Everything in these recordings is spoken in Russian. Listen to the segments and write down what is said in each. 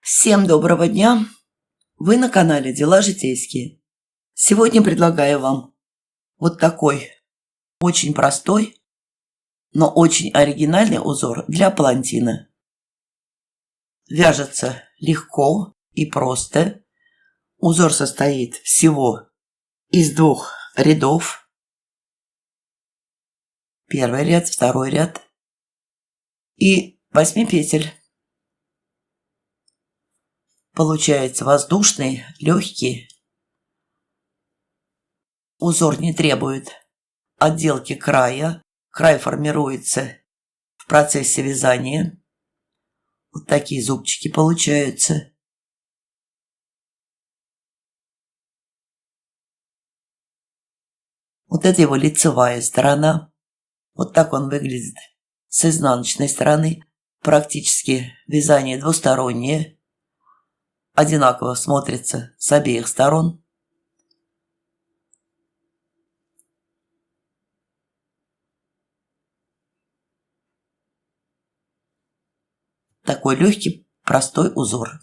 Всем доброго дня! Вы на канале Дела Житейские. Сегодня предлагаю вам вот такой очень простой, но очень оригинальный узор для палантина. Вяжется легко и просто. Узор состоит всего из 2 рядов. Первый ряд, второй ряд и 8 петель. Получается воздушный, легкий. Узор не требует отделки края. Край формируется в процессе вязания. Вот такие зубчики получаются. Вот это его лицевая сторона. Вот так он выглядит с изнаночной стороны. Практически вязание двустороннее. Одинаково смотрится с обеих сторон. Такой легкий, простой узор.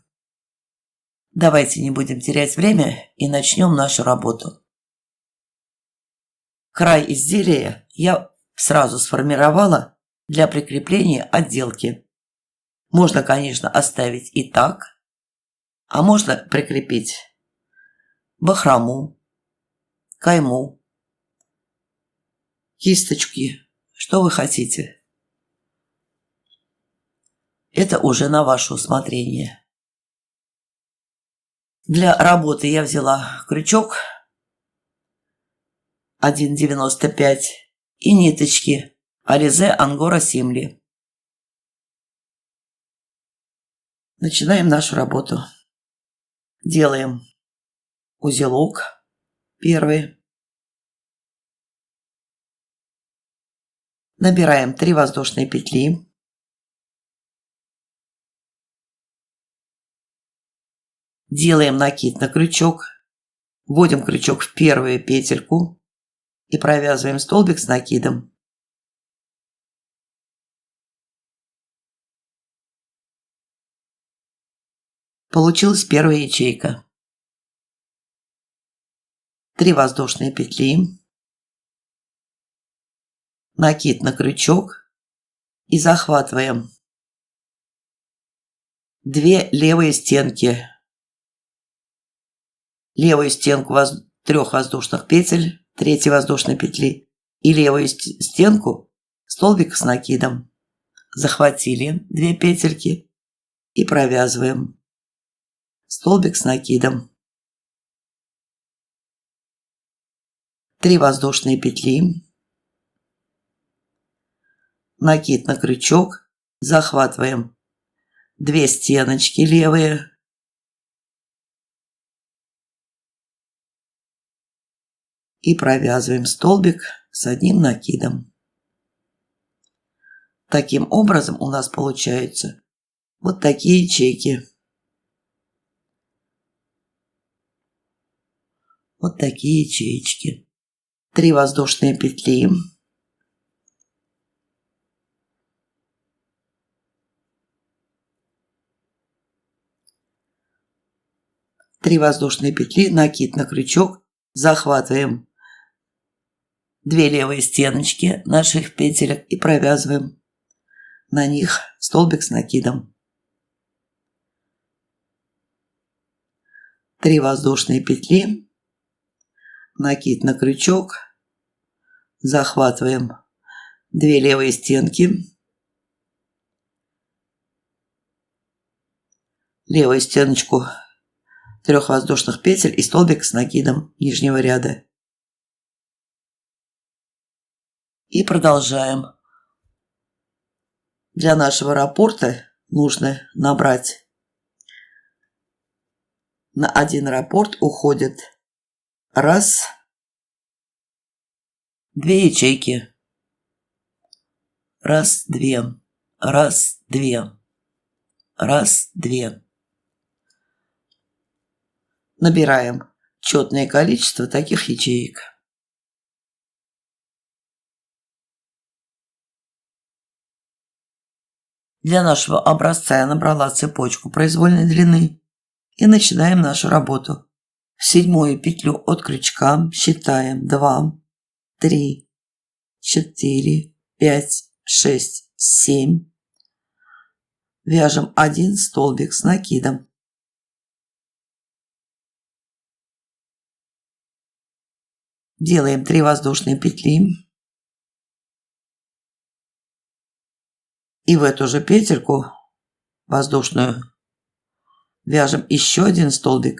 Давайте не будем терять время и начнем нашу работу. Край изделия я сразу сформировала для прикрепления отделки. Можно, конечно, оставить и так, а можно прикрепить бахрому, кайму, кисточки, что вы хотите. Это уже на ваше усмотрение. Для работы я взяла крючок 1,95 и ниточки Alize Angora Simli. Начинаем нашу работу. Делаем узелок первый. Набираем 3 воздушные петли. Делаем накид на крючок. Вводим крючок в первую петельку и провязываем столбик с накидом. Получилась первая ячейка. 3 воздушные петли. Накид на крючок и захватываем 2 левые стенки. Левую стенку 3 воздушных петель, 3 воздушной петли и левую стенку столбик с накидом. Захватили 2 петельки и провязываем столбик с накидом. 3 воздушные петли. Накид на крючок. Захватываем 2 стеночки левые. И провязываем столбик с одним накидом. Таким образом у нас получаются вот такие ячейки. Вот такие ячеечки. 3 воздушные петли. Три воздушные петли, накид на крючок, захватываем 2 левые стеночки наших петелек и провязываем на них столбик с накидом. 3 воздушные петли, накид на крючок, захватываем 2 левые стенки, левую стеночку 3 воздушных петель и столбик с накидом нижнего ряда. И продолжаем. Для нашего раппорта нужно набрать. На один раппорт уходит 1, 2 ячейки. 1, 2, 1, 2, 1, 2. Набираем четное количество таких ячеек. Для нашего образца я набрала цепочку произвольной длины и начинаем нашу работу. В 7-ю петлю от крючка считаем 2, 3, 4, 5, 6, 7. Вяжем 1 столбик с накидом. Делаем 3 воздушные петли. И в эту же петельку воздушную вяжем еще 1 столбик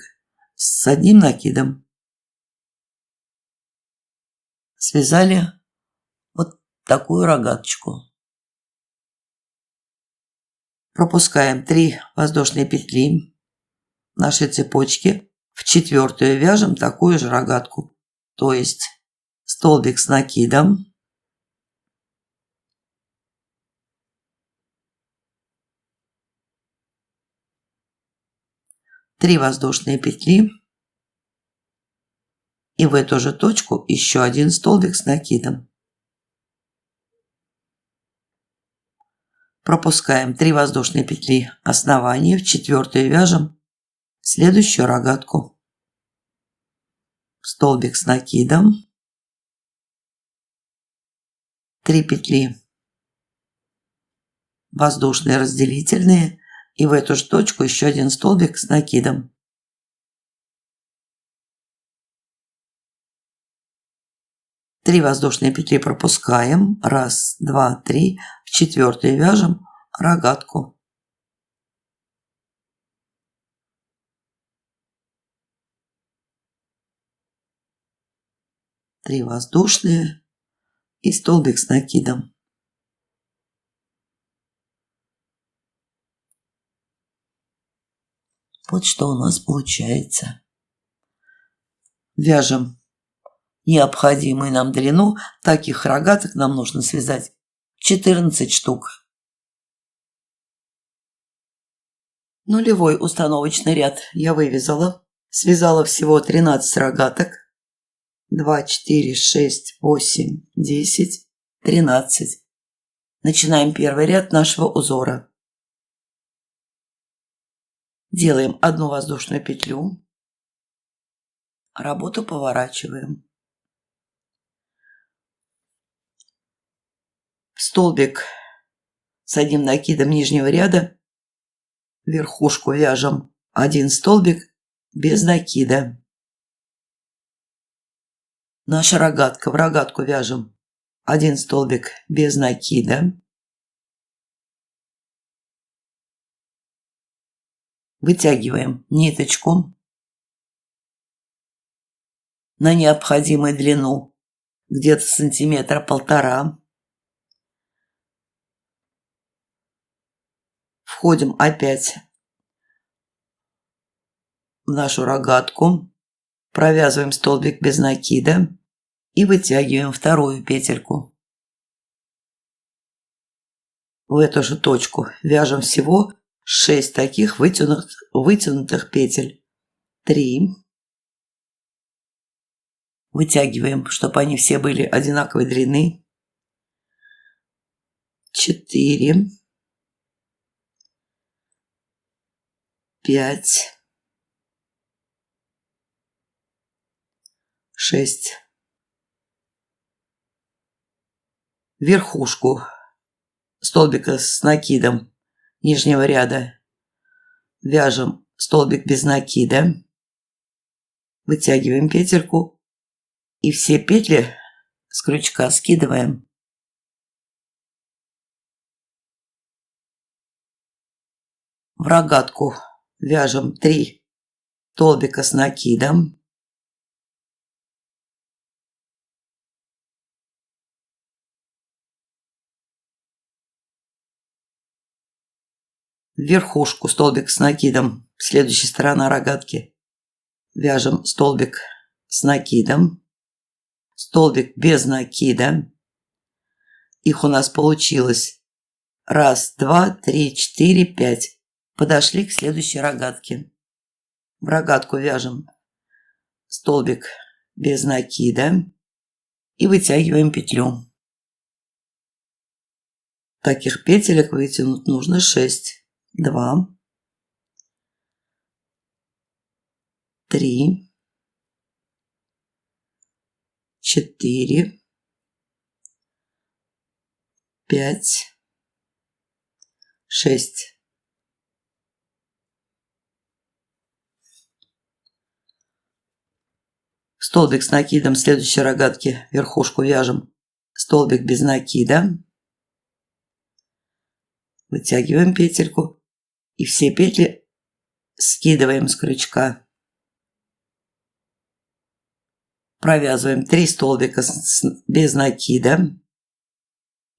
с одним накидом. Связали вот такую рогаточку. Пропускаем 3 воздушные петли нашей цепочки. В 4-ю вяжем такую же рогатку. То есть столбик с накидом. Три воздушные петли. И в эту же точку еще 1 столбик с накидом. Пропускаем 3 воздушные петли основания. В 4-ю вяжем следующую рогатку. Столбик с накидом. 3 петли воздушные разделительные. И в эту же точку еще 1 столбик с накидом. Три воздушные петли пропускаем. 1, 2, 3. В 4-ю вяжем рогатку. Три воздушные и столбик с накидом. Вот что у нас получается. Вяжем необходимую нам длину. Таких рогаток нам нужно связать 14 штук. Нулевой установочный ряд я вывязала. Связала всего 13 рогаток. 2, 4, 6, 8, 10, 13. Начинаем первый ряд нашего узора. Делаем одну воздушную петлю. Работу поворачиваем. В столбик с одним накидом нижнего ряда верхушку вяжем 1 столбик без накида. Наша рогатка. В рогатку вяжем 1 столбик без накида. Вытягиваем ниточку на необходимую длину, где-то 1,5 сантиметра. Входим опять в нашу рогатку, провязываем столбик без накида и вытягиваем 2-ю петельку. В эту же точку вяжем всего 6 таких вытянутых петель. 3. Вытягиваем, чтобы они все были одинаковой длины. 4. 5. 6. Верхушку столбика с накидом нижнего ряда вяжем столбик без накида. Вытягиваем петельку и все петли с крючка скидываем. В рогатку вяжем 3 столбика с накидом. В верхушку столбик с накидом, следующая сторона рогатки, вяжем столбик с накидом, столбик без накида. Их у нас получилось 1, 2, 3, 4, 5. Подошли к следующей рогатке. В рогатку вяжем столбик без накида и вытягиваем петлю. Таких петелек вытянуть нужно 6. 2, 3, 4, 5, 6. Столбик с накидом следующей рогатки верхушку вяжем. Столбик без накида. Вытягиваем петельку и все петли скидываем с крючка. Провязываем 3 столбика без накида.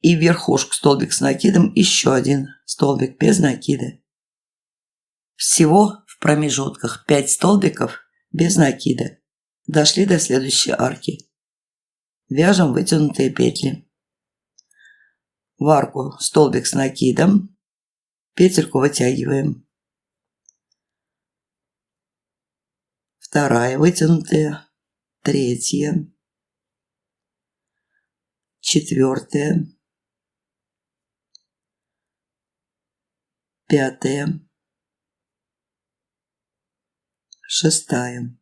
И в верхушку столбик с накидом еще один столбик без накида. Всего в промежутках 5 столбиков без накида. Дошли до следующей арки. Вяжем вытянутые петли. В арку столбик с накидом. Петельку вытягиваем. Вторая вытянутая. Третья. Четвертая. Пятая. Шестая.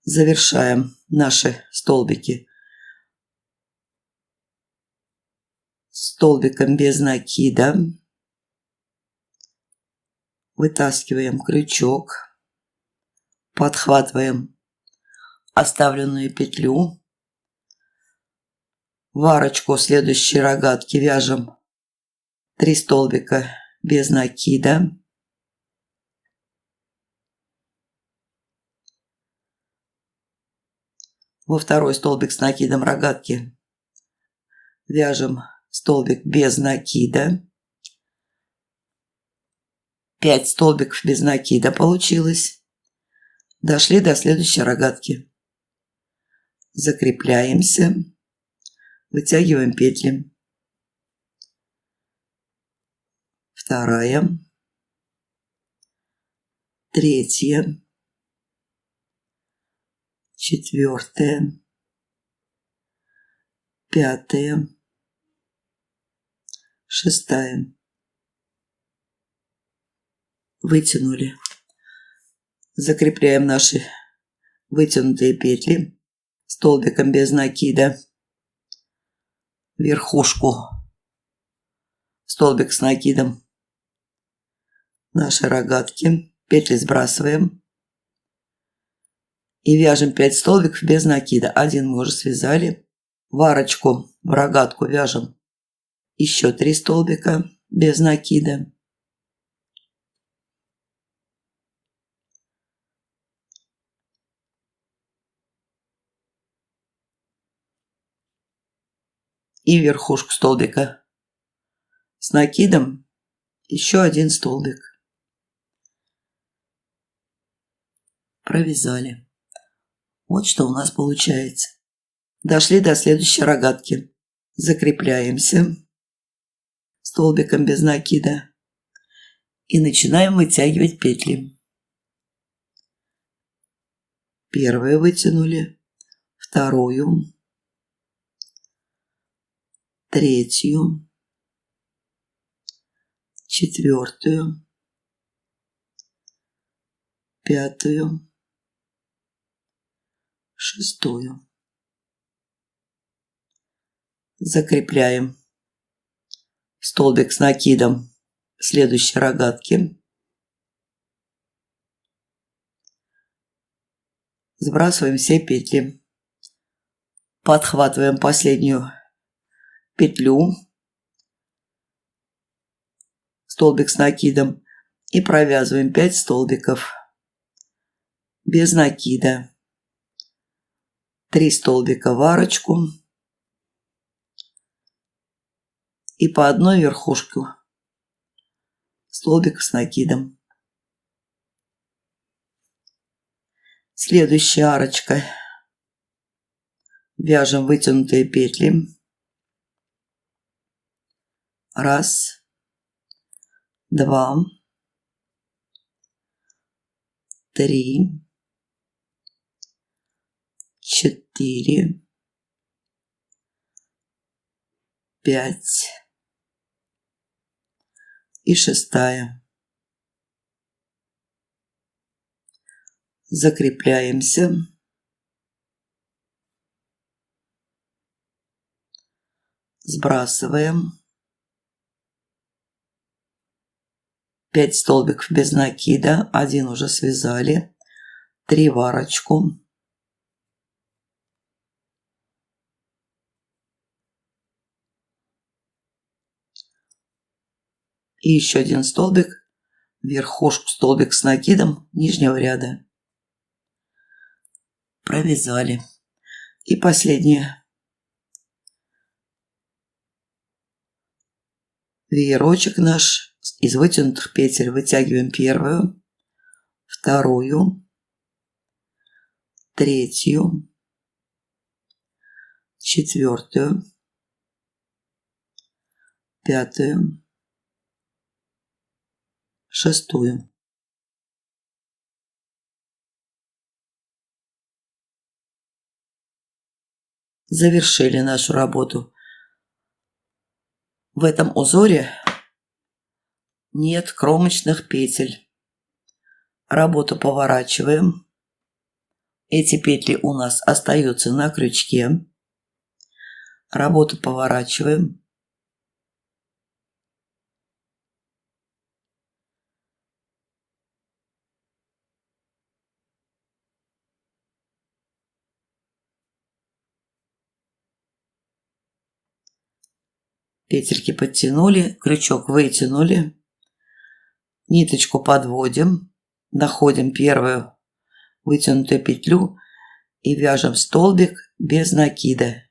Завершаем наши столбики столбиком без накида. Вытаскиваем крючок, подхватываем оставленную петлю. В арочку следующей рогатки вяжем 3 столбика без накида. Во второй столбик с накидом рогатки вяжем столбик без накида. 5 столбиков без накида получилось. Дошли до следующей рогатки. Закрепляемся. Вытягиваем петли. Вторая. Третья. Четвертая. Пятая. Шестая. Вытянули. Закрепляем наши вытянутые петли столбиком без накида. Верхушку столбик с накидом. Наши рогатки. Петли сбрасываем. И вяжем 5 столбиков без накида. Один мы уже связали. В арочку, в рогатку вяжем еще 3 столбика без накида. И верхушку столбика с накидом еще 1 столбик. Провязали. Вот что у нас получается. Дошли до следующей рогатки. Закрепляемся столбиком без накида и начинаем вытягивать петли. Первую вытянули, вторую, третью, четвертую, пятую, шестую. Закрепляем столбик с накидом следующей рогатки. Сбрасываем все петли. Подхватываем последнюю петлю, столбик с накидом, и провязываем 5 столбиков без накида. 3 столбика в арочку и по одной верхушку столбик с накидом. Следующая арочка. Вяжем вытянутые петли. 1, 2, 3, 4, 5 и 6. Закрепляемся. Сбрасываем. 5 столбиков без накида. 1 уже связали. 3 в арочку. И еще 1 столбик, верхушку столбик с накидом нижнего ряда. Провязали. И последнее. Веерочек наш из вытянутых петель. Вытягиваем первую, вторую, третью, четвертую, пятую, шестую. Завершили нашу работу. В этом узоре нет кромочных петель. Работу поворачиваем. Эти петли у нас остаются на крючке. Работу поворачиваем. Петельки подтянули, крючок вытянули, ниточку подводим, находим первую вытянутую петлю и вяжем столбик без накида.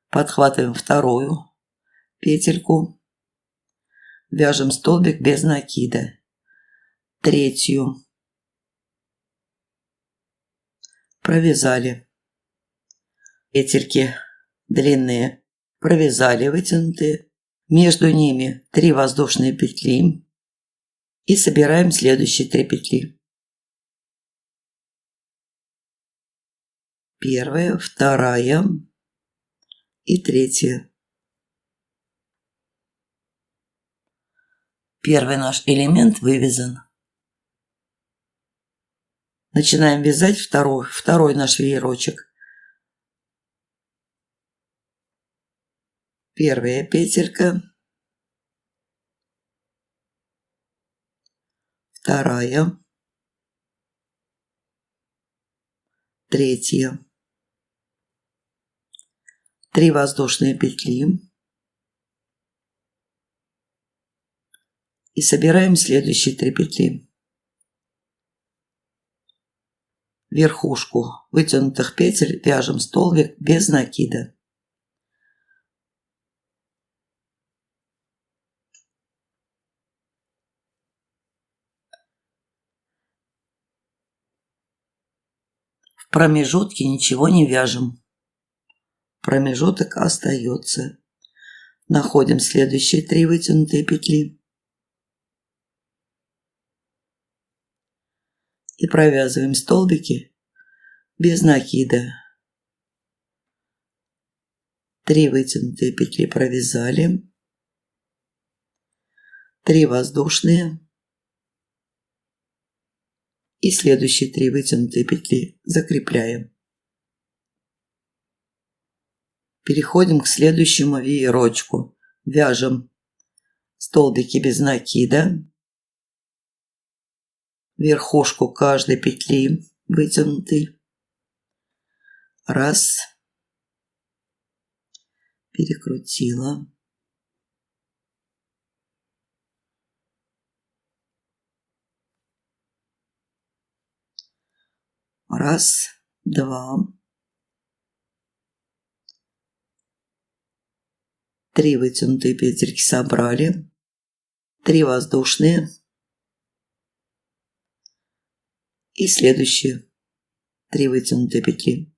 Подхватываем вторую петельку, вяжем столбик без накида. Третью провязали. Петельки длинные провязали, вытянутые. Между ними 3 воздушные петли. И собираем следующие 3 петли. Первая, вторая и третья. Первый наш элемент вывязан. Начинаем вязать второй наш веерочек. Первая петелька, вторая, третья, 3 воздушные петли и собираем следующие 3 петли. Верхушку вытянутых петель вяжем столбик без накида. В промежутке ничего не вяжем. Промежуток остается. Находим следующие 3 вытянутые петли и провязываем столбики без накида. 3 вытянутые петли провязали, 3 воздушные и следующие 3 вытянутые петли закрепляем. Переходим к следующему веерочку. Вяжем столбики без накида, верхушку каждой петли вытянутой. Раз, перекрутила. Раз, два, 3 вытянутые петельки собрали, 3 воздушные и следующие 3 вытянутые петли.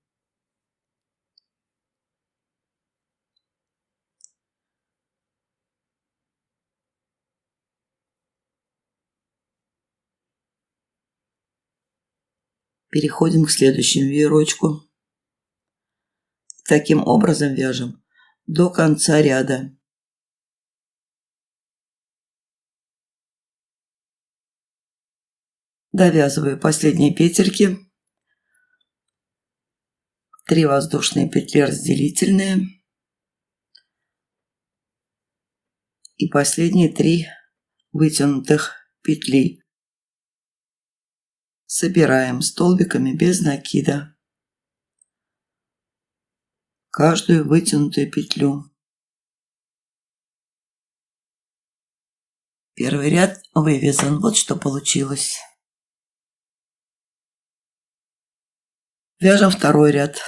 Переходим к следующему веерочку. Таким образом вяжем до конца ряда. Довязываю последние петельки. 3 воздушные петли разделительные. И последние 3 вытянутых петли. Собираем столбиками без накида каждую вытянутую петлю. Первый ряд вывязан. Вот что получилось. Вяжем второй ряд.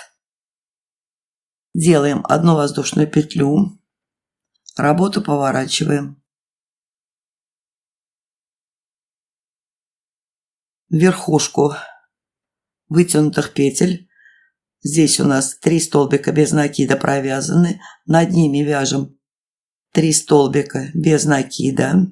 Делаем одну воздушную петлю. Работу поворачиваем. Верхушку вытянутых петель. Здесь у нас 3 столбика без накида провязаны. Над ними вяжем 3 столбика без накида.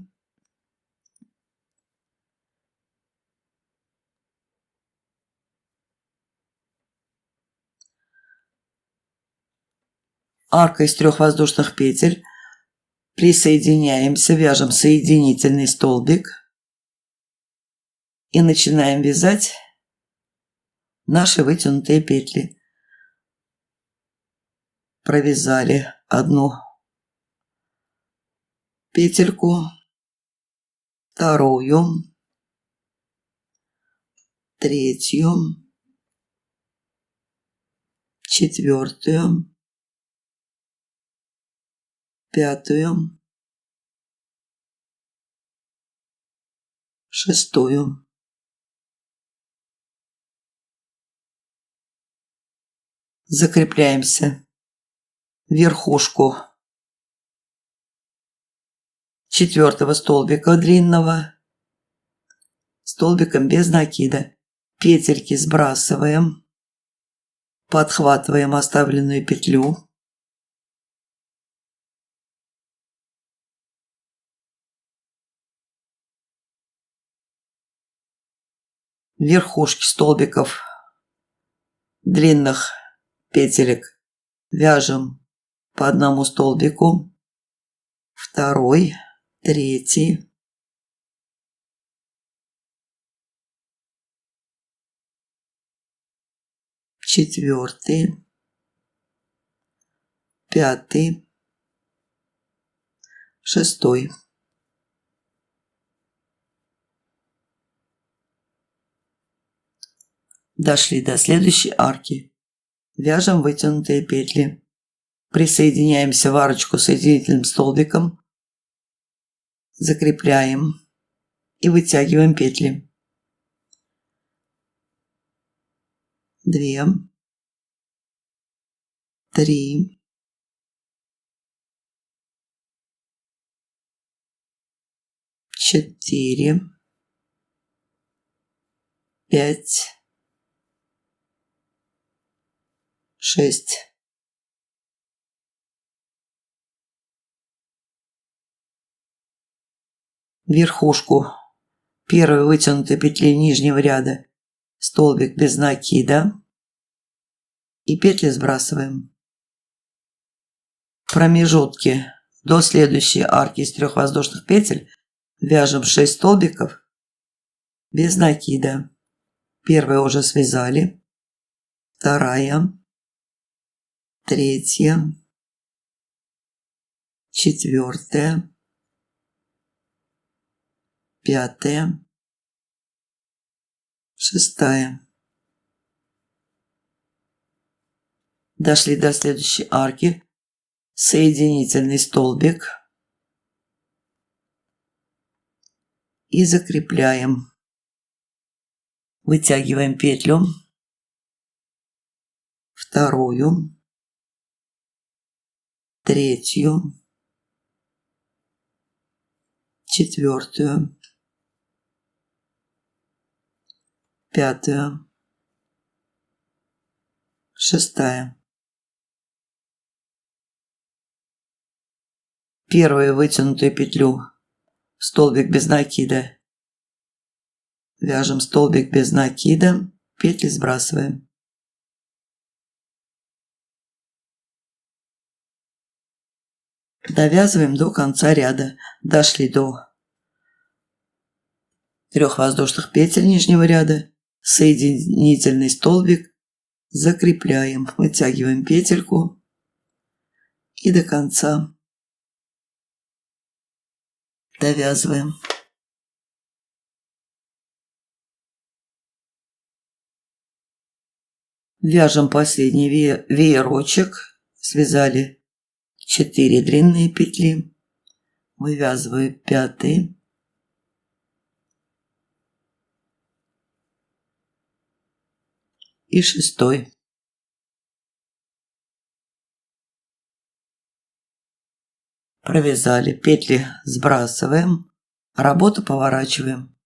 Арка из 3 воздушных петель. Присоединяемся, вяжем соединительный столбик. И начинаем вязать наши вытянутые петли. Провязали одну петельку, вторую, третью, четвертую, пятую, шестую. Закрепляемся верхушку 4-го столбика длинного столбиком без накида. Петельки сбрасываем, подхватываем оставленную петлю. Верхушки столбиков длинных петелек вяжем по одному столбику, второй, третий, четвертый, пятый, шестой. Дошли до следующей арки. Вяжем вытянутые петли. Присоединяемся в арочку соединительным столбиком. Закрепляем и вытягиваем петли. 2, 3, 4, 5, 6. Верхушку первой вытянутой петли нижнего ряда столбик без накида и петли сбрасываем. В промежутке до следующей арки из 3 воздушных петель вяжем 6 столбиков без накида. Первая уже связали, вторая, третья, четвертая, пятая, шестая. Дошли до следующей арки. Соединительный столбик. И закрепляем. Вытягиваем петлю. Вторую. Третью. Четвертую. Пятую. Шестая. Первую вытянутую петлю в столбик без накида. Вяжем столбик без накида. петли сбрасываем. Довязываем до конца ряда. Дошли до 3 воздушных петель нижнего ряда, соединительный столбик, закрепляем, вытягиваем петельку и до конца довязываем. Вяжем последний веерочек, связали 4 длинные петли, вывязываю 5 и 6. Провязали, петли сбрасываем, работу поворачиваем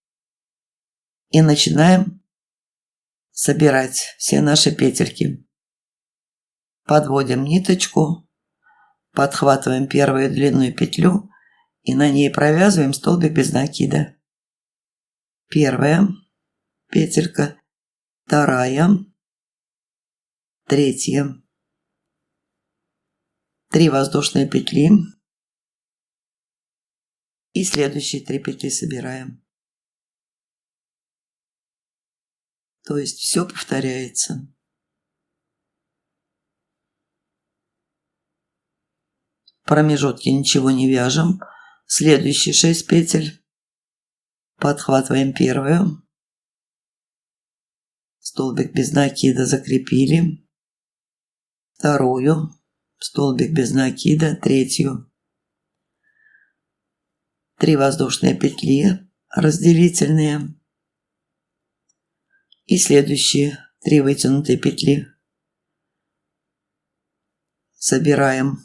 и начинаем собирать все наши петельки. Подводим ниточку, подхватываем первую длинную петлю и на ней провязываем столбик без накида. Первая петелька, вторая, третья, 3 воздушные петли и следующие 3 петли собираем. То есть все повторяется. В промежутке ничего не вяжем. Следующие 6 петель. Подхватываем первую. Столбик без накида закрепили. Вторую. Столбик без накида. Третью. 3 воздушные петли разделительные. И следующие 3 вытянутые петли. Собираем.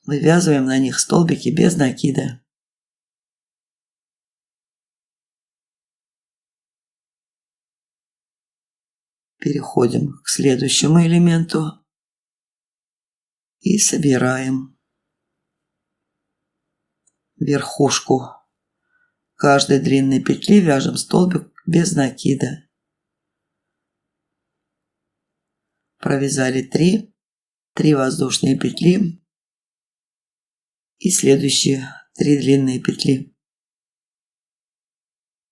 Вывязываем на них столбики без накида. Переходим к следующему элементу и собираем верхушку каждой длинной петли, вяжем столбик без накида. Провязали 3 воздушные петли и следующие 3 длинные петли.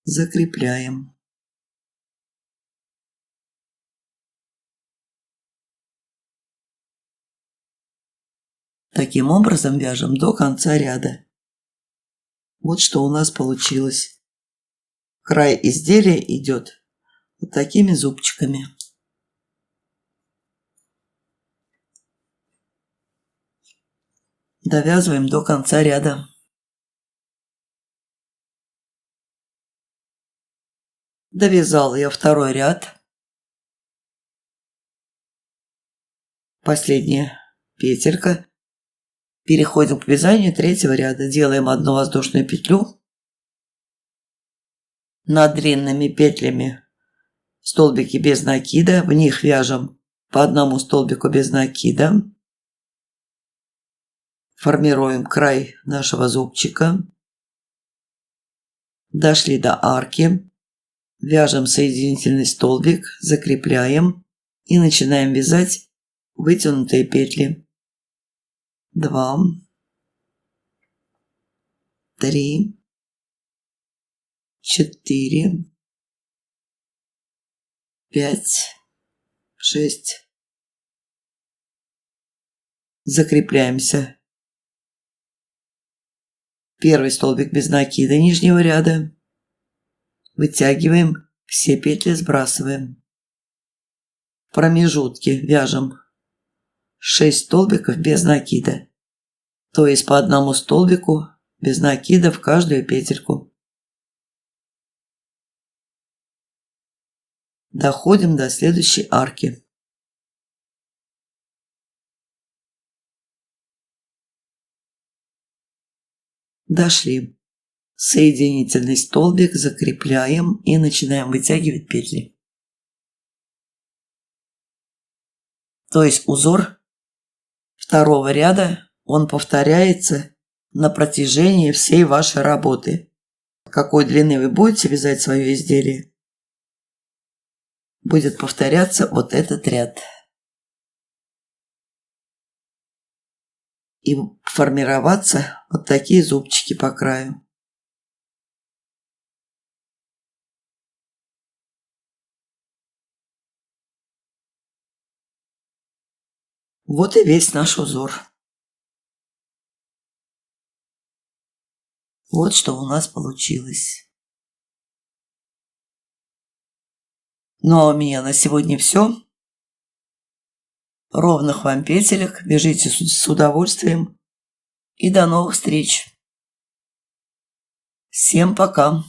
Закрепляем. Таким образом вяжем до конца ряда. Вот что у нас получилось. Край изделия идет вот такими зубчиками. Довязываем до конца ряда. Довязала я второй ряд. Последняя петелька. Переходим к вязанию третьего ряда. Делаем 1 воздушную петлю. Над длинными петлями столбики без накида. В них вяжем по 1 столбику без накида. Формируем край нашего зубчика. Дошли до арки. Вяжем соединительный столбик, закрепляем и начинаем вязать вытянутые петли. 2, 3, 4, 5, 6. Закрепляемся. Первый столбик без накида нижнего ряда. Вытягиваем, все петли сбрасываем. В промежутке вяжем 6 столбиков без накида. То есть по 1 столбику без накида в каждую петельку. Доходим до следующей арки. Дошли. Соединительный столбик закрепляем и начинаем вытягивать петли. То есть узор второго ряда, он повторяется на протяжении всей вашей работы. Какой длины вы будете вязать свое изделие, будет повторяться вот этот ряд. И формироваться вот такие зубчики по краю. Вот и весь наш узор. Вот что у нас получилось. Ну а у меня на сегодня все. Ровных вам петелек, вяжите с удовольствием и до новых встреч. Всем пока!